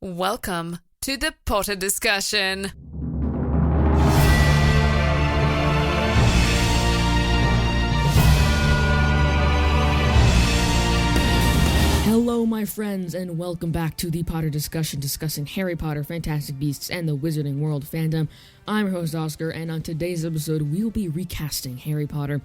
Welcome to the Potter Discussion. Hello, my friends, and welcome back to the Potter Discussion, discussing Harry Potter, Fantastic Beasts, and the Wizarding World fandom. I'm your host, Oscar, and on today's episode, we will be recasting Harry Potter.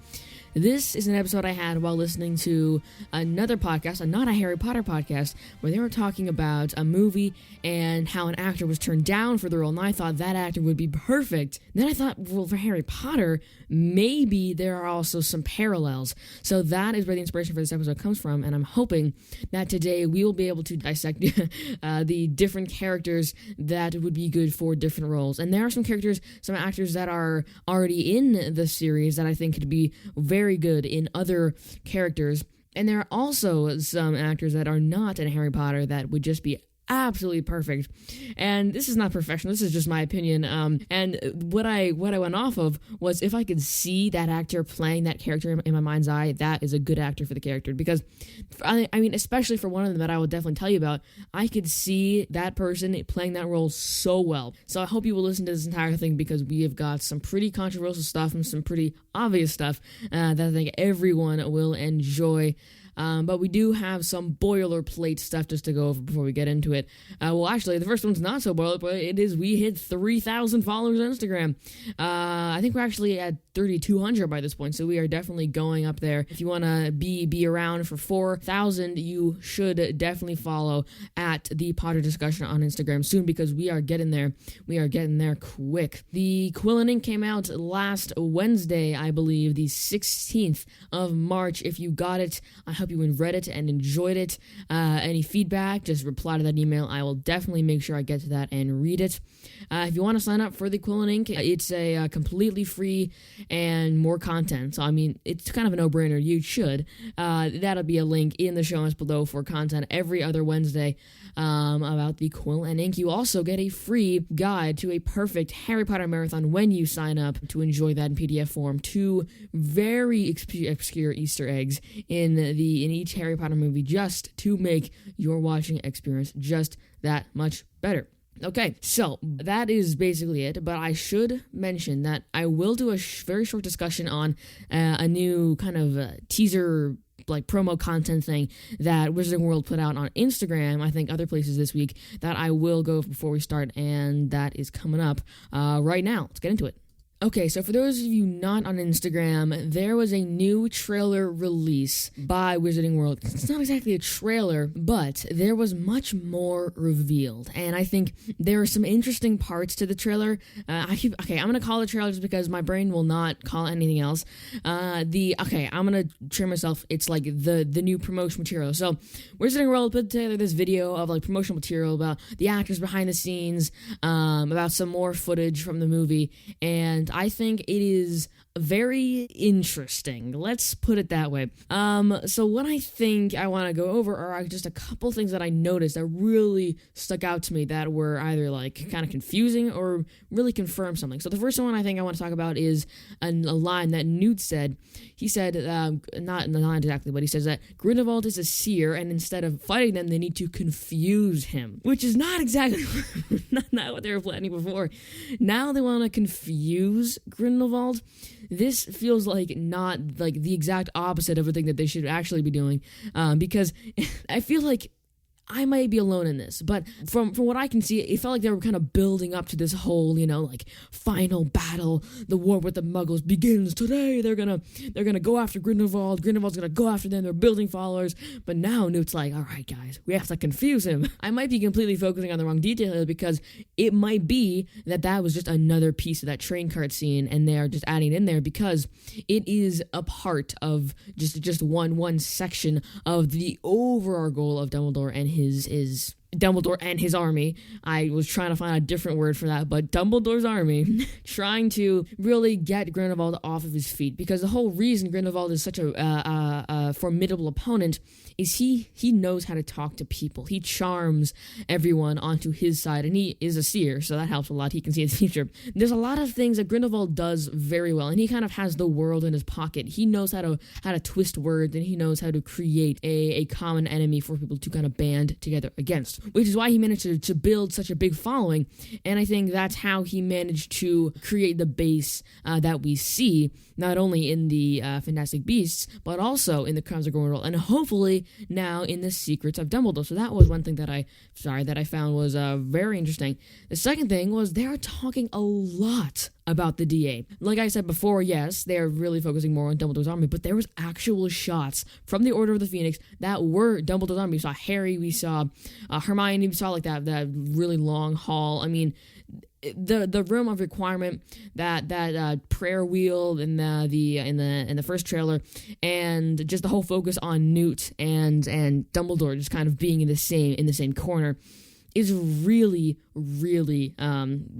This is an episode I had while listening to another podcast, not a Harry Potter podcast, where they were talking about a movie and how an actor was turned down for the role, and I thought that actor would be perfect. Then I thought, well, for Harry Potter, maybe there are also some parallels. So that is where the inspiration for this episode comes from, and I'm hoping that today we will be able to dissect the different characters that would be good for different roles. And there are some actors that are already in the series that I think could be very good in other characters. And there are also some actors that are not in Harry Potter that would just be absolutely perfect. And this is not professional, this is just my opinion. And what I went off of was, if I could see that actor playing that character in my mind's eye, that is a good actor for the character. Because, I mean, especially for one of them that I will definitely tell you about, I could see that person playing that role so well. So I hope you will listen to this entire thing, because we have got some pretty controversial stuff and some pretty obvious stuff that I think everyone will enjoy. But we do have some boilerplate stuff just to go over before we get into it. Well, actually, the first one's not so boilerplate. It is, we hit 3,000 followers on Instagram. I think we're actually at 3,200 by this point, so we are definitely going up there. If you want to be around for 4,000, you should definitely follow at the Potter Discussion on Instagram soon, because we are getting there. We are getting there quick. The Quill and Ink came out last Wednesday, I believe, the 16th of March. If you got it, I hope you read it and enjoyed it. Any feedback, just reply to that email. I will definitely make sure I get to that and read it. If you want to sign up for the Quill and Ink, it's a completely free and more content. So, I mean, it's kind of a no-brainer. You should. That'll be a link in the show notes below for content every other Wednesday about the Quill and Ink. You also get a free guide to a perfect Harry Potter marathon when you sign up to enjoy that in PDF form. 2 very obscure Easter eggs in each Harry Potter movie, just to make your watching experience just that much better. Okay, so that is basically it, but I should mention that I will do a very short discussion on a new kind of teaser, like promo content thing that Wizarding World put out on Instagram, I think other places this week, that I will go before we start, and that is coming up right now. Let's get into it. Okay, so for those of you not on Instagram, there was a new trailer release by Wizarding World. It's not exactly a trailer, but there was much more revealed, and I think there are some interesting parts to the trailer. I'm gonna call it a trailer just because my brain will not call it anything else. I'm gonna train myself. It's like the new promotion material. So Wizarding World put together this video of like promotional material about the actors behind the scenes, about some more footage from the movie, and I think it is very interesting. Let's put it that way. So what I think I want to go over are just a couple things that I noticed that really stuck out to me that were either like kind of confusing or really confirm something. So the first one I think I want to talk about is a line that Newt said. He said, not exactly, but he says that Grindelwald is a seer, and instead of fighting them, they need to confuse him, which is not exactly not what they were planning before. Now they want to confuse Grindelwald. This feels like not like the exact opposite of a thing that they should actually be doing, because I feel like I might be alone in this, but from what I can see, it felt like they were kind of building up to this whole, like final battle. The war with the Muggles begins today. They're gonna go after Grindelwald. Grindelwald's gonna go after them. They're building followers. But now Newt's like, all right, guys, we have to confuse him. I might be completely focusing on the wrong detail here, because it might be that was just another piece of that train cart scene, and they are just adding it in there because it is a part of just one section of the overall goal of Dumbledore and his Dumbledore and his army. I was trying to find a different word for that, but Dumbledore's army trying to really get Grindelwald off of his feet, because the whole reason Grindelwald is such a formidable opponent is he knows how to talk to people. He charms everyone onto his side, and he is a seer, so that helps a lot. He can see the future. There's a lot of things that Grindelwald does very well, and he kind of has the world in his pocket. He knows how to twist words, and he knows how to create a common enemy for people to kind of band together against. which is why he managed to build such a big following. And I think that's how he managed to create the base that we see, not only in the Fantastic Beasts, but also in the Crimes of Grindelwald, and hopefully now in the Secrets of Dumbledore. So that was one thing that I found was very interesting. The second thing was they are talking a lot about the DA. Like I said before, yes, they're really focusing more on Dumbledore's army, but there was actual shots from the Order of the Phoenix that were Dumbledore's army. We saw Harry, we saw Hermione, we saw like that really long hall. I mean, the room of requirement, that prayer wheel in the first trailer, and just the whole focus on Newt and Dumbledore just kind of being in the same corner is really, really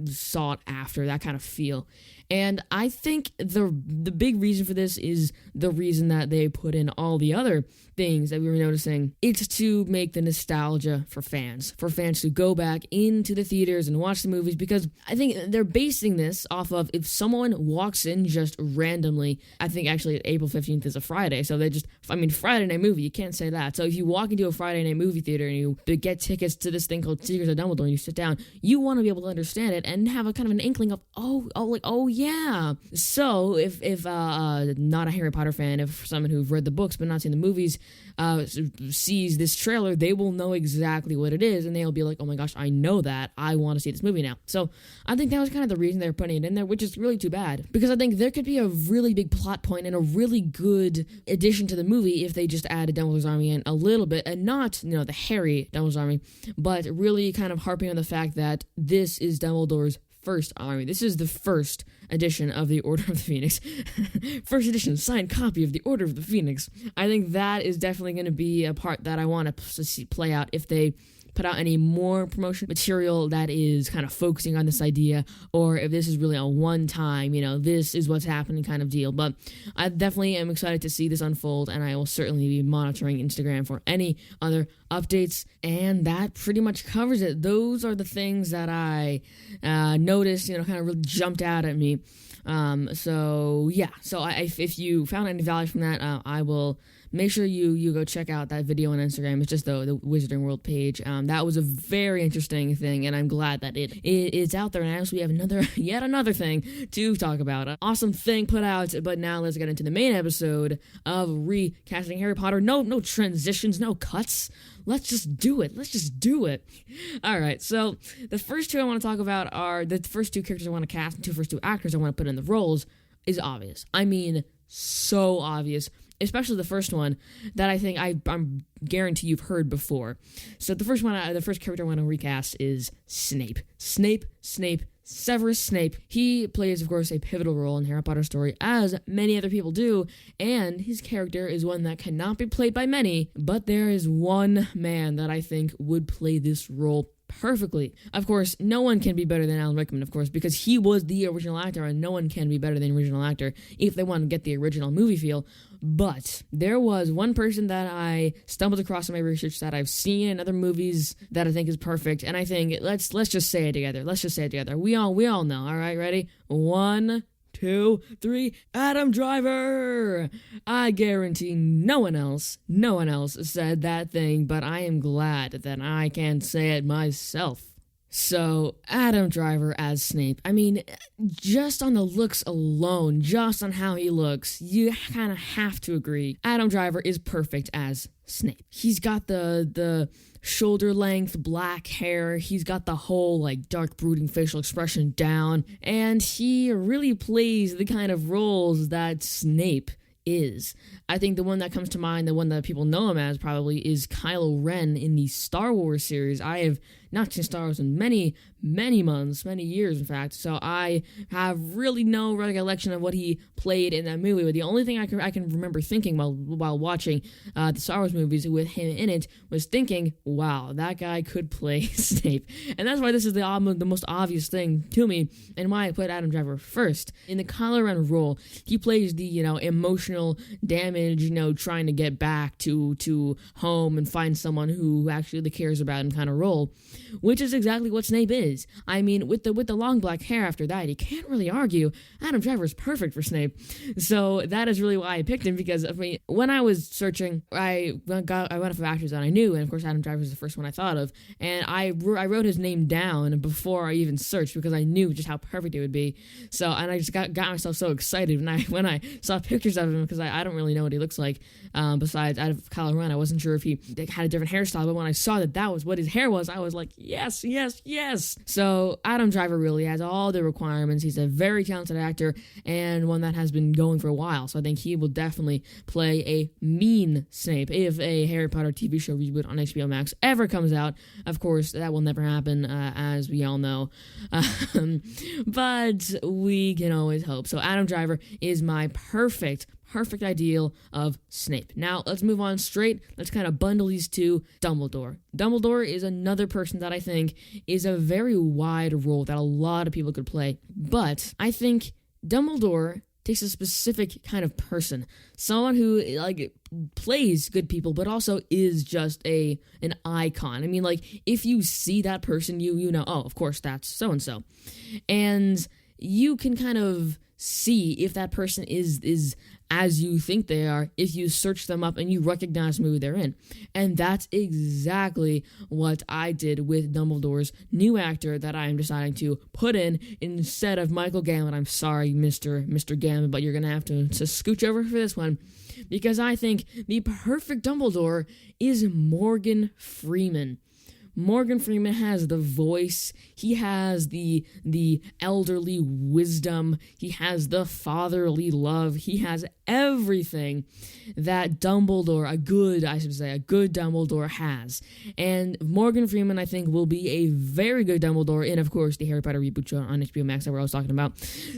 sought after, that kind of feel. And I think the big reason for this is the reason that they put in all the other things that we were noticing. It's to make the nostalgia for fans to go back into the theaters and watch the movies, because I think they're basing this off of if someone walks in just randomly. I think actually April 15th is a Friday, so Friday night movie, you can't say that. So if you walk into a Friday night movie theater and you get tickets to this thing called Secrets of Dumbledore and you sit down, you want to be able to understand it and have a kind of an inkling of, oh yeah. So if not a Harry Potter fan, if someone who've read the books but not seen the movies sees this trailer, they will know exactly what it is, and they'll be like, oh my gosh, I know that, I want to see this movie now. So I think that was kind of the reason they're putting it in there, which is really too bad, because I think there could be a really big plot point and a really good addition to the movie if they just added Dumbledore's army in a little bit, and not, the Harry Dumbledore's army, but really kind of harping on the fact that this is Dumbledore's first army. This is the first edition of the Order of the Phoenix. First edition, signed copy of the Order of the Phoenix. I think that is definitely going to be a part that I want to see play out if they put out any more promotion material that is kind of focusing on this idea, or if this is really a one-time, this is what's happening kind of deal. But I definitely am excited to see this unfold, and I will certainly be monitoring Instagram for any other updates, and that pretty much covers it. Those are the things that I noticed, kind of really jumped out at me. So if you found any value from that, I will make sure you go check out that video on Instagram. It's just the Wizarding World page. That was a very interesting thing, and I'm glad that it's out there. And actually, we have yet another thing to talk about. An awesome thing put out, but now let's get into the main episode of recasting Harry Potter. No transitions, no cuts. Let's just do it. All right, so the first two I want to talk about are the first two characters I want to cast, the first two actors I want to put in the roles is obvious. I mean, so obvious. Especially the first one that I think I'm guarantee you've heard before. So the first character I want to recast is Snape. Severus Snape. He plays, of course, a pivotal role in Harry Potter story, as many other people do, and his character is one that cannot be played by many, but there is one man that I think would play this role perfectly. Of course, no one can be better than Alan Rickman, of course, because he was the original actor, and no one can be better than the original actor if they want to get the original movie feel. But there was one person that I stumbled across in my research that I've seen in other movies that I think is perfect, and I think let's just say it together. We all know. All right, ready? 1, 2, 3. Adam Driver. I guarantee no one else said that thing, but I am glad that I can say it myself. So, Adam Driver as Snape. I mean, just on the looks alone, just on how he looks, you kind of have to agree. Adam Driver is perfect as Snape. He's got the shoulder length black hair. He's got the whole dark brooding facial expression down, and he really plays the kind of roles that Snape is. I think the one that comes to mind, the one that people know him as probably, is Kylo Ren in the Star Wars series. I have not seen Star Wars in many months, many years, in fact, so I have really no recollection of what he played in that movie, but the only thing I can remember thinking while watching the Star Wars movies with him in it was thinking, wow, that guy could play Snape, and that's why this is the most obvious thing to me, and why I put Adam Driver first. In the Kylo Ren role, he plays the, emotional damage, trying to get back to home and find someone who actually cares about him kind of role. which is exactly what Snape is. I mean, with the long black hair after that, you can't really argue. Adam Driver is perfect for Snape. So that is really why I picked him, because when I was searching, I went off of actors that I knew, and of course Adam Driver was the first one I thought of, and I wrote his name down before I even searched because I knew just how perfect it would be. So, and I just got myself so excited when I saw pictures of him, because I don't really know what he looks like. Besides, out of Kylo Ren, I wasn't sure if he had a different hairstyle, but when I saw that was what his hair was, I was like, yes, yes, yes. So Adam Driver really has all the requirements. He's a very talented actor, and one that has been going for a while. So I think he will definitely play a mean Snape if a Harry Potter TV show reboot on HBO Max ever comes out. Of course, that will never happen, as we all know. But we can always hope. So Adam Driver is my perfect ideal of Snape. Now, let's move on straight. Let's kind of bundle these two. Dumbledore. Dumbledore is another person that I think is a very wide role that a lot of people could play. But I think Dumbledore takes a specific kind of person. Someone who, plays good people, but also is just an icon. I mean, if you see that person, you know, oh, of course, that's so-and-so. And you can kind of see if that person is as you think they are if you search them up and you recognize the movie they're in. And that's exactly what I did with Dumbledore's new actor that I'm deciding to put in instead of Michael Gambon. I'm sorry, Mr. Gambon, but you're going to have to scooch over for this one, because I think the perfect Dumbledore is Morgan Freeman. Morgan Freeman has the voice, he has the elderly wisdom, he has the fatherly love, he has everything that a good Dumbledore has. And Morgan Freeman, I think, will be a very good Dumbledore in, of course, the Harry Potter reboot show on HBO Max that we're always talking about.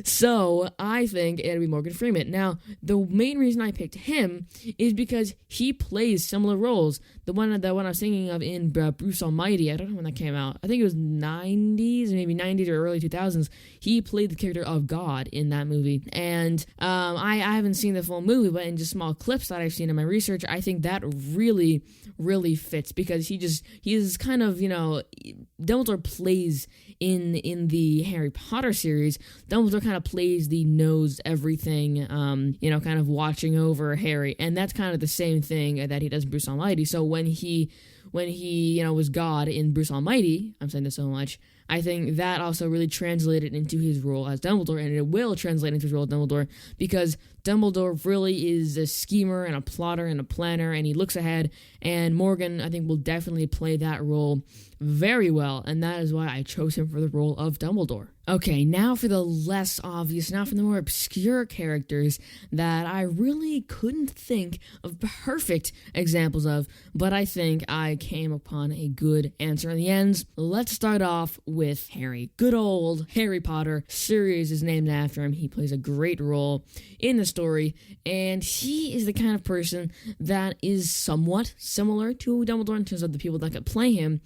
So I think it'll be Morgan Freeman. Now, the main reason I picked him is because he plays similar roles. The one I was thinking of in Bruce Almighty, I don't know when that came out. I think it was 90s, maybe 90s or early 2000s. He played the character of God in that movie. And I haven't seen the full movie, but in just small clips that I've seen in my research, I think that really, really fits, because he is kind of, Dumbledore plays in the Harry Potter series. Dumbledore kind of plays the knows everything, kind of watching over Harry, and that's kind of the same thing that he does in Bruce Almighty. So when he was God in Bruce Almighty, I'm saying this so much, I think that also really translated into his role as Dumbledore, and it will translate into his role as Dumbledore, because Dumbledore really is a schemer and a plotter and a planner, and he looks ahead, and Morgan, I think, will definitely play that role very well, and that is why I chose him for the role of Dumbledore. Okay, now for the less obvious, now for the more obscure characters that I really couldn't think of perfect examples of, but I think I came upon a good answer in the end. Let's start off with Harry. Good old Harry Potter series is named after him. He plays a great role in the story, and he is the kind of person that is somewhat similar to Dumbledore in terms of the people that could play him,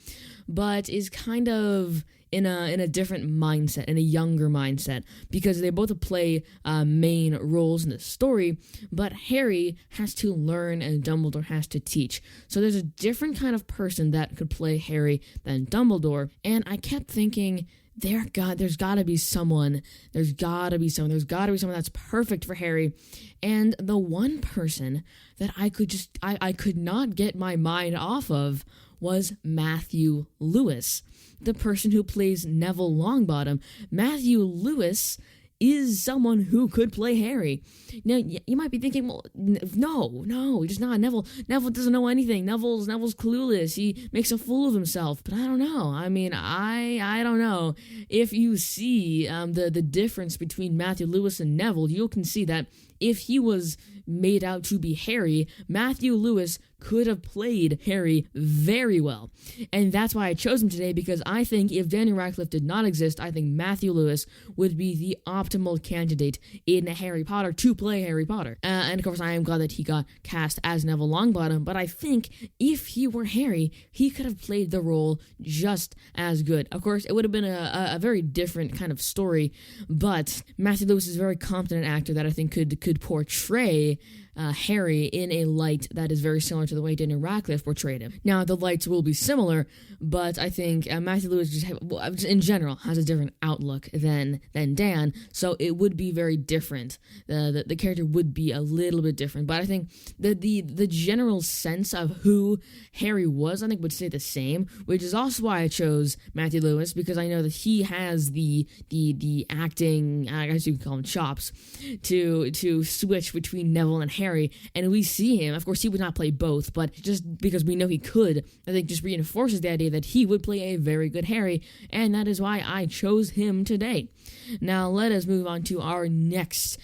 but is kind of in a different mindset, in a younger mindset, because they both play main roles in the story, but Harry has to learn and Dumbledore has to teach. So there's a different kind of person that could play Harry than Dumbledore, and I kept thinking, there's gotta be someone that's perfect for Harry. And the one person that I could not get my mind off of was Matthew Lewis, the person who plays Neville Longbottom. Matthew Lewis is someone who could play Harry. Now, you might be thinking, well, no, he's not. Neville doesn't know anything. Neville's clueless. He makes a fool of himself. But I don't know. I mean, I don't know. If you see the difference between Matthew Lewis and Neville, you can see that if he was made out to be Harry, Matthew Lewis could have played Harry very well. And that's why I chose him today, because I think if Daniel Radcliffe did not exist, I think Matthew Lewis would be the optimal candidate in Harry Potter to play Harry Potter. And of course, I am glad that he got cast as Neville Longbottom, but I think if he were Harry, he could have played the role just as good. Of course, it would have been a very different kind of story, but Matthew Lewis is a very competent actor that I think could portray Harry in a light that is very similar to the way Daniel Radcliffe portrayed him. Now, the lights will be similar, but I think Matthew Lewis just in general has a different outlook than Dan, so it would be very different. The character would be a little bit different, but I think the general sense of who Harry was, I think, would stay the same, which is also why I chose Matthew Lewis, because I know that he has the acting, I guess you could call him chops, to switch between Neville and Harry, and we see him. Of course, he would not play both, but just because we know he could, I think just reinforces the idea that he would play a very good Harry, and that is why I chose him today. Now, let us move on to our next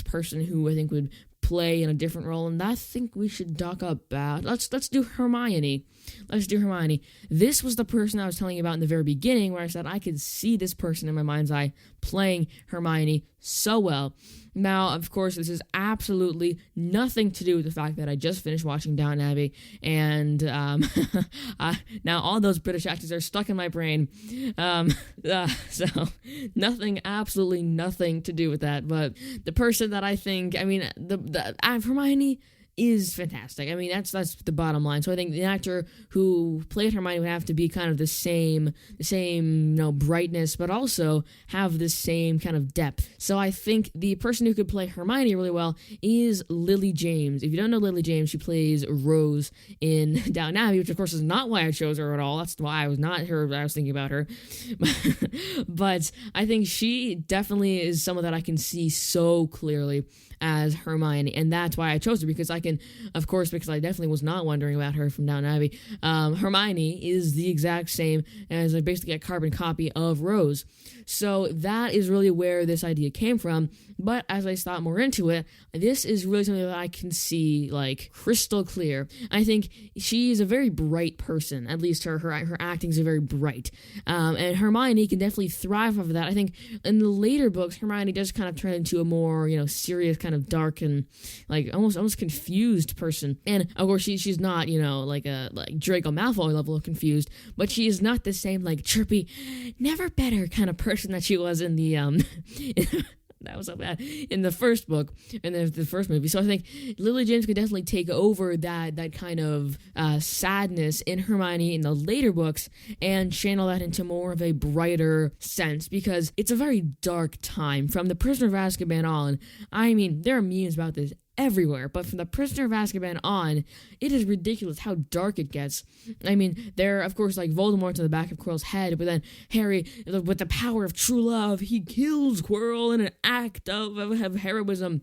person who I think would play in a different role, and I think we should talk about, let's do Hermione. Let's do Hermione. This was the person I was telling you about in the very beginning, where I said I could see this person in my mind's eye playing Hermione so well. Now, of course, this is absolutely nothing to do with the fact that I just finished watching Downton Abbey, and now all those British accents are stuck in my brain. So nothing, absolutely nothing to do with that. But the person that I think, Hermione is fantastic. I mean, that's the bottom line. So I think the actor who played Hermione would have to be kind of the same, brightness, but also have the same kind of depth. So I think the person who could play Hermione really well is Lily James. If you don't know Lily James, she plays Rose in Downton Abbey, which of course is not why I chose her at all. That's why I was thinking about her. But I think she definitely is someone that I can see so clearly as Hermione, and that's why I chose her, because I definitely was not wondering about her from Downton Abbey. Hermione is the exact same as basically a carbon copy of Rose. So that is really where this idea came from. But as I thought more into it, this is really something that I can see like crystal clear. I think she is a very bright person. At least her acting is very bright. And Hermione can definitely thrive off of that. I think in the later books, Hermione does kind of turn into a more, serious, kind of dark and like almost confused person. And of course, she's not, like Draco Malfoy level of confused, but she is not the same like chirpy, never better kind of person that she was in the that was so bad in the first book and the first movie. So I think Lily James could definitely take over that kind of sadness in Hermione in the later books and channel that into more of a brighter sense, because it's a very dark time from The Prisoner of Azkaban on. I mean, there are memes about this everywhere, but from The Prisoner of Azkaban on, it is ridiculous how dark it gets. I mean, there, of course, like Voldemort's in the back of Quirrell's head, but then Harry, with the power of true love, he kills Quirrell in an act of heroism.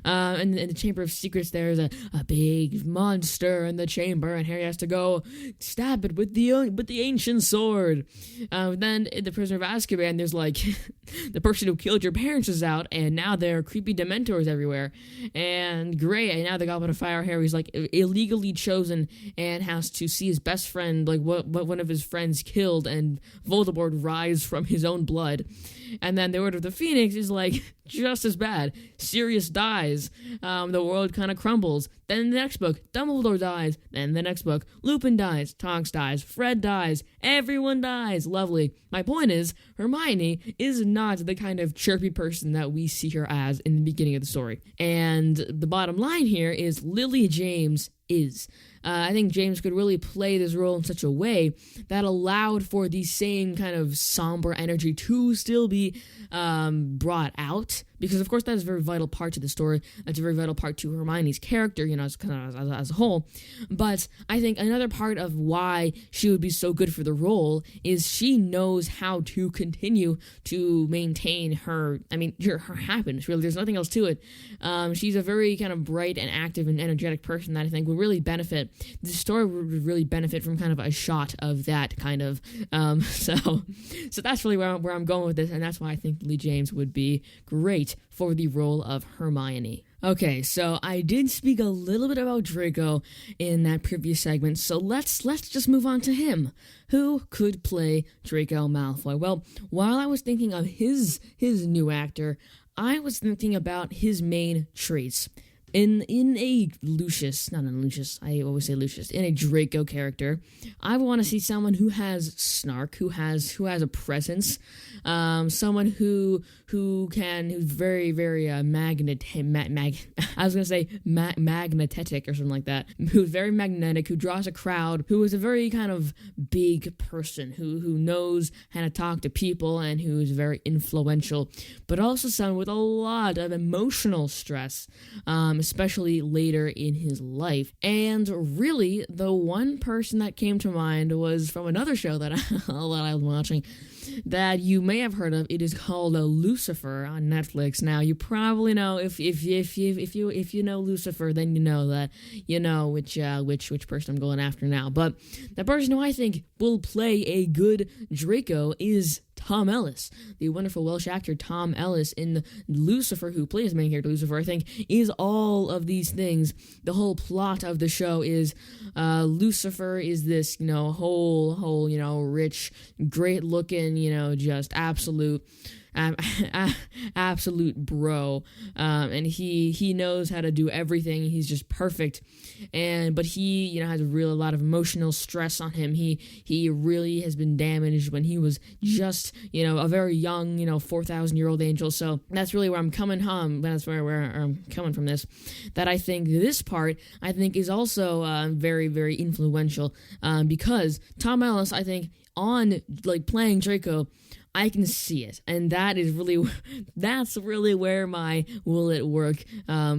And in the Chamber of Secrets, there's a big monster in the chamber, and Harry has to go stab it with the ancient sword. Then in The Prisoner of Azkaban, there's like the person who killed your parents is out, and now there are creepy Dementors everywhere. And great, and now the Goblet of Fire, Harry's like illegally chosen and has to see his best friend, like what one of his friends killed, and Voldemort rise from his own blood. And then the Order of the Phoenix is like just as bad. Sirius dies. The world kind of crumbles. Then in the next book, Dumbledore dies. Then the next book, Lupin dies. Tonks dies. Fred dies. Everyone dies. Lovely. My point is, Hermione is not the kind of chirpy person that we see her as in the beginning of the story. And the bottom line here is Lily James is. I think James could really play this role in such a way that allowed for the same kind of somber energy to still be brought out, because of course that is a very vital part to the story. That's a very vital part to Hermione's character, as a whole. But I think another part of why she would be so good for the role is she knows how to continue to maintain her happiness. Really, there's nothing else to it. She's a very kind of bright and active and energetic person that I think would really benefit. The story would really benefit from kind of a shot of that kind of. So that's really where I'm going with this, and that's why I think Lee James would be great for the role of Hermione. Okay, so I did speak a little bit about Draco in that previous segment, so let's just move on to him. Who could play Draco Malfoy? Well, while I was thinking of his new actor, I was thinking about his main traits. In a Lucius, not in Lucius, I always say Lucius, in a Draco character, I want to see someone who has snark, who has a presence, someone who's very magnetic or something like that, who's very magnetic, who draws a crowd, who is a very kind of big person, who knows how to talk to people and who's very influential, but also someone with a lot of emotional stress, especially later in his life. And really, the one person that came to mind was from another show that I was watching that you may have heard of. It is called Lucifer on Netflix. Now, you probably know if you know Lucifer, then you know that you know which person I'm going after now. But the person who I think will play a good Draco is Tom Ellis, the wonderful Welsh actor Tom Ellis in Lucifer, who plays the main character Lucifer. I think is all of these things. The whole plot of the show is Lucifer is this whole rich, great looking, just absolute bro, and he knows how to do everything. He's just perfect, but he has a lot of emotional stress on him. He really has been damaged when he was just a very young 4,000-year-old angel. So that's really where I'm coming home. That's where I'm coming from this. That I think this part is also very, very influential, because Tom Ellis, I think, on playing Draco, I can see it, and that's really where my will it work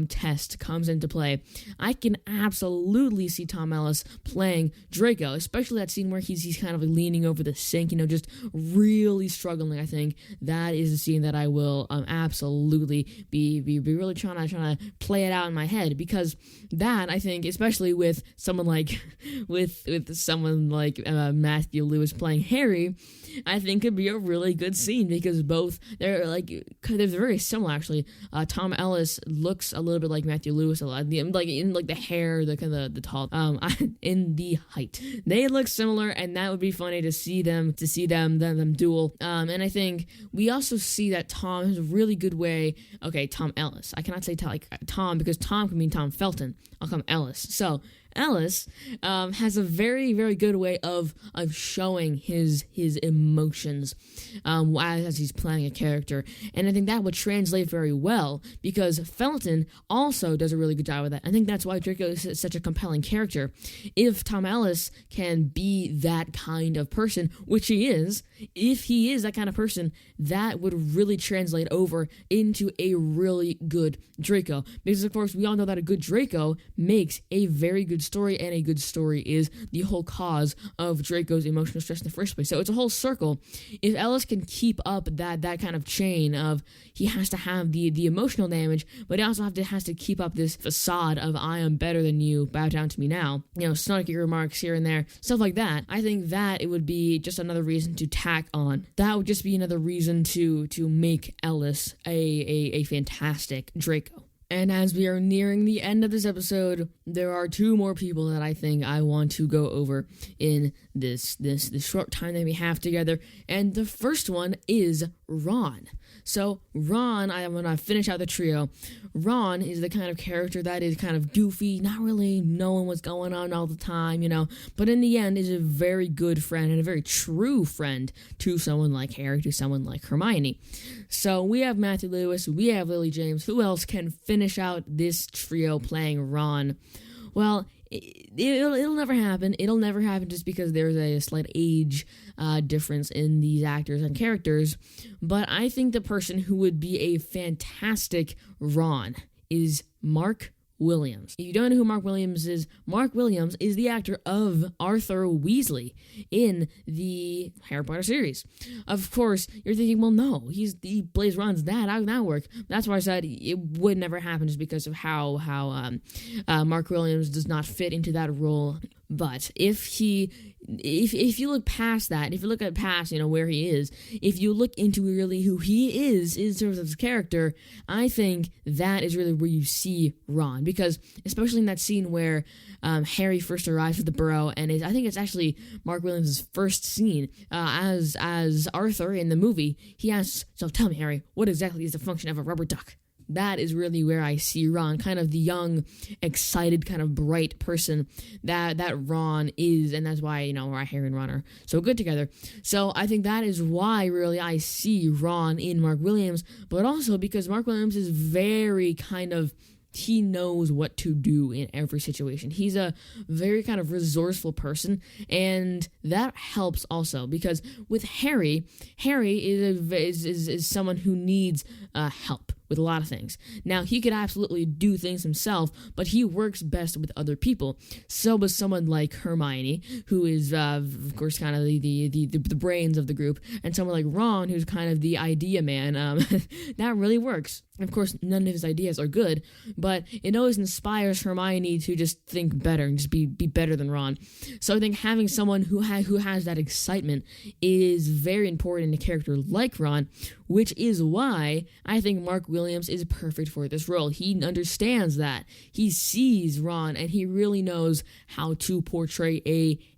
test comes into play. I can absolutely see Tom Ellis playing Draco, especially that scene where he's kind of leaning over the sink, just really struggling. I think that is a scene that I will absolutely be really trying to play it out in my head, because that, I think, especially with someone like Matthew Lewis playing Harry, I think could be a really good scene, because both they're very similar actually. Tom Ellis looks a little bit like Matthew Lewis a lot, in the hair, the tall, in the height. They look similar, and that would be funny to see them duel. And I think we also see that Tom has a really good way. Okay, Tom Ellis. I cannot say Tom, because Tom can mean Tom Felton. I'll call him Ellis. So Ellis has a very, very good way of showing his emotions as he's playing a character, and I think that would translate very well, because Felton also does a really good job with that. I think that's why Draco is such a compelling character. If Tom Ellis can be that kind of person, which he is, if he is that kind of person, that would really translate over into a really good Draco, because of course we all know that a good Draco makes a very good story, and a good story is the whole cause of Draco's emotional stress in the first place. So it's a whole circle. If Ellis can keep up that kind of chain of, he has to have the emotional damage, but he also has to keep up this facade of, I am better than you, bow down to me now, snarky remarks here and there, stuff like that. I think that it would be just another reason to tack on. That would just be another reason to make Ellis a fantastic Draco. And as we are nearing the end of this episode, there are two more people that I think I want to go over in this short time that we have together. And the first one is Ron. So Ron, I'm going to finish out the trio. Ron is the kind of character that is kind of goofy, not really knowing what's going on all the time, but in the end is a very good friend and a very true friend to someone like Harry, to someone like Hermione. So we have Matthew Lewis, we have Lily James. Who else can finish out this trio playing Ron? Well, it'll never happen. It'll never happen just because there's a slight age difference in these actors and characters. But I think the person who would be a fantastic Ron is Mark Williams. If you don't know who Mark Williams is the actor of Arthur Weasley in the Harry Potter series. Of course, you're thinking, well, no, he plays Ron's dad. How can that work? That's why I said it would never happen, just because of how Mark Williams does not fit into that role. But if you look past that, if you look at past, where he is, if you look into really who he is in terms of his character, I think that is really where you see Ron. Because especially in that scene where Harry first arrives at the Burrow, and I think it's actually Mark Williams' first scene as Arthur in the movie, he asks, so tell me, Harry, what exactly is the function of a rubber duck? that is really where I see Ron, kind of the young, excited, kind of bright person that Ron is, and that's why, why Harry and Ron are so good together. So I think that is why really I see Ron in Mark Williams, but also because Mark Williams is very kind of, he knows what to do in every situation. He's a very kind of resourceful person, and that helps also because with Harry is someone who needs help with a lot of things. Now, he could absolutely do things himself, but he works best with other people. So does someone like Hermione, who is, of course, kind of the brains of the group, and someone like Ron, who's kind of the idea man. That really works. Of course, none of his ideas are good, but it always inspires Hermione to just think better and just be better than Ron. So I think having someone who has that excitement is very important in a character like Ron, which is why I think Mark Williams is perfect for this role. He understands that. He sees Ron, and he really knows how to portray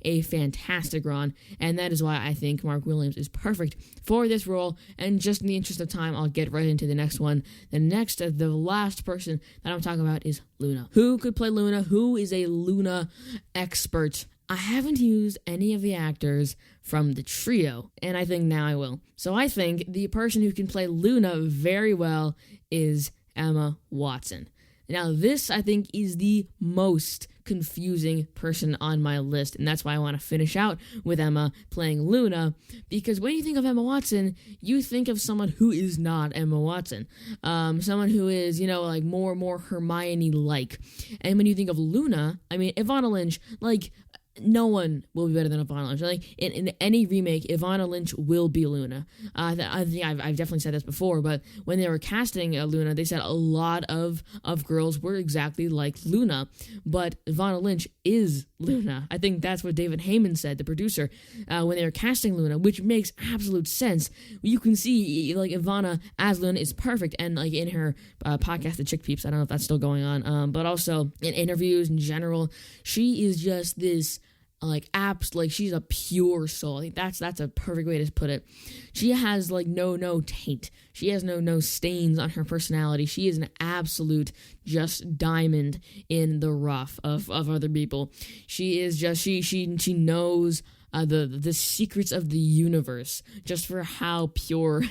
a fantastic Ron, and that is why I think Mark Williams is perfect for this role. And just in the interest of time, I'll get right into the next one. The last person that I'm talking about is Luna. Who could play Luna? Who is a Luna expert? I haven't used any of the actors from the trio, and I think now I will. So I think the person who can play Luna very well is Emma Watson. Now, this, I think, is the most confusing person on my list, and that's why I want to finish out with Emma playing Luna, because when you think of Emma Watson, you think of someone who is not Emma Watson, someone who is, like more Hermione-like. And when you think of Luna, I mean, Ivana Lynch, like, no one will be better than Ivana Lynch. Like in any remake, Ivana Lynch will be Luna. I think I've definitely said this before, but when they were casting Luna, they said a lot of girls were exactly like Luna, but Ivana Lynch is Luna. I think that's what David Heyman said, the producer, when they were casting Luna, which makes absolute sense. You can see like Ivana as Luna is perfect, and like in her podcast, The Chick Peeps, I don't know if that's still going on, but also in interviews in general, she is just this she's a pure soul. I think that's a perfect way to put it. She has like no taint. She has no stains on her personality. She is an absolute just diamond in the rough of other people. She is just she knows the secrets of the universe just for how pure.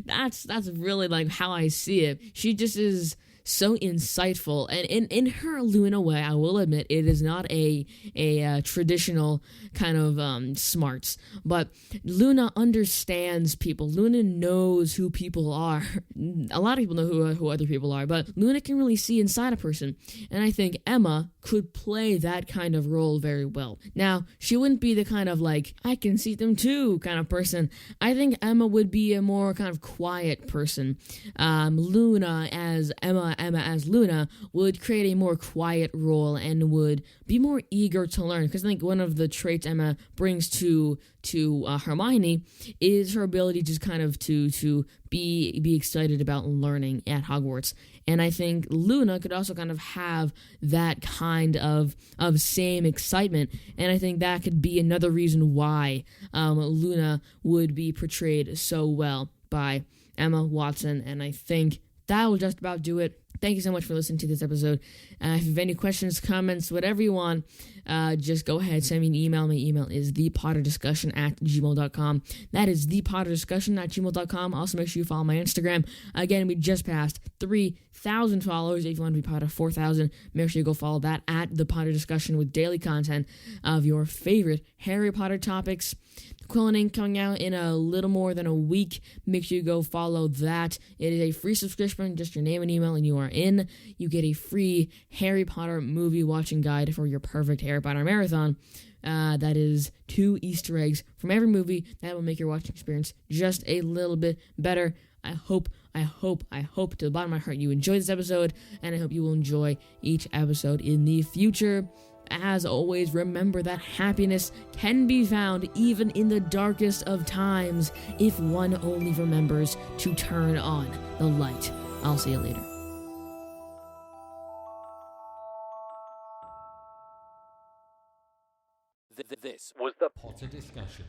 that's really like how I see it. She just is so insightful, and in her Luna way, I will admit it is not a traditional kind of smarts, but Luna understands people. Luna knows who people are. A lot of people know who other people are, but Luna can really see inside a person, and I think Emma could play that kind of role very well. Now, she wouldn't be the kind of like, I can see them too kind of person. I think Emma would be a more kind of quiet person. Luna as Emma as Luna would create a more quiet role and would be more eager to learn, because I think one of the traits Emma brings to Hermione is her ability just kind of to be excited about learning at Hogwarts. And I think Luna could also kind of have that kind of same excitement, and I think that could be another reason why Luna would be portrayed so well by Emma Watson. And I think that will just about do it. Thank you so much for listening to this episode. If you have any questions, comments, whatever you want, just go ahead, send me an email. My email is ThePotterDiscussion@gmail.com. That is ThePotterDiscussion@gmail.com. Also, make sure you follow my Instagram. Again, we just passed 3,000 followers. If you want to be part of 4,000, make sure you go follow that at ThePotterDiscussion with daily content of your favorite Harry Potter topics. Quillining coming out in a little more than a week. Make sure you go follow that. It is a free subscription, just your name and email, and you are in. You get a free Harry Potter movie watching guide for your perfect Harry Potter marathon. That is 2 Easter eggs from every movie that will make your watching experience just a little bit better. I hope to the bottom of my heart you enjoyed this episode, and I hope you will enjoy each episode in the future. As always, remember that happiness can be found even in the darkest of times if one only remembers to turn on the light. I'll see you later. This was the Potter Discussion.